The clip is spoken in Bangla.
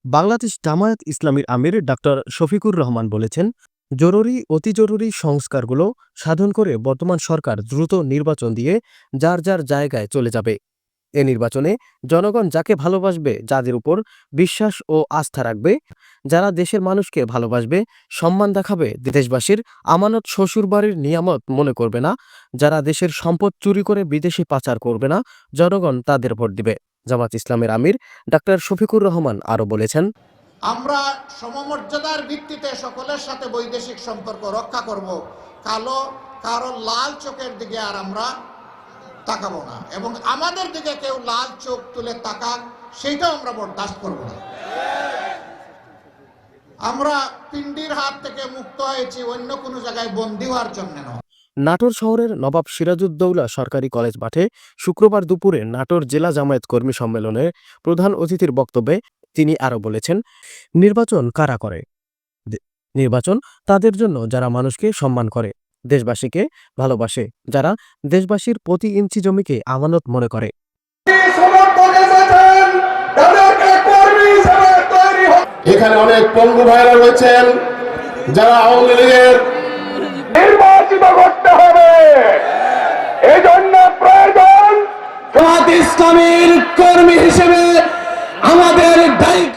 বাংলাদেশ জামায়াত ইসলামীর আমির ডাক্তার শফিকুর রহমান বলেছেন, জরুরি অতি জরুরি সংস্কারগুলো সাধন করে বর্তমান সরকার দ্রুত নির্বাচন দিয়ে যার যার জায়গায় চলে যাবে। এ নির্বাচনে জনগণ যাকে ভালোবাসবে, যাদের উপর বিশ্বাস ও আস্থা রাখবে, যারা দেশের মানুষকে ভালোবাসবে, সম্মান দেখাবে, দেশবাসীর আমানত শ্বশুরবাড়ির নিয়ামত মনে করবে না, যারা দেশের সম্পদ চুরি করে বিদেশে পাচার করবে না, জনগণ তাদের ভোট দিবে। জামাত ইসলামের আমির ডাক্তার শফিকুর রহমান আরও বলেছেন, আমরা সমমর্যাদার ভিত্তিতে সকলের সাথে বৈদেশিক সম্পর্ক রক্ষা করব। কারো লাল চোখের দিকে আর আমরা তাকাবো না, এবং আমাদের দিকে কেউ লাল চোখ তুলে তাকাক সেইটাও আমরা বরদাস্ত করব না। আমরা পিণ্ডির হাত থেকে মুক্ত হয়েছি অন্য কোনো জায়গায় বন্দী হওয়ার জন্য নয়। নাটোর শহরের নবাব সিরাজউদ্দৌলা সরকারি কলেজ মাঠে শুক্রবার দুপুরে নাটোর জেলা জামায়াত কর্মী সম্মেলনে প্রধান অতিথির বক্তব্যে তিনি আরও বলেছেন, নির্বাচন কারা করে? নির্বাচন তাদের জন্য যারা মানুষকে সম্মান করে, দেশবাসীকে ভালোবাসে, যারা দেশবাসীর প্রতি ইঞ্চি জমিকে আমানত মনে করে। এখানে অনেক পঙ্গু ভাইরা রয়েছেন যারা আওয়ামী লীগের। নির্বাচিত করতে হবে, এই জন্য প্রয়োজন জামাত ইসলামীর কর্মী হিসেবে আমাদের দায়িত্ব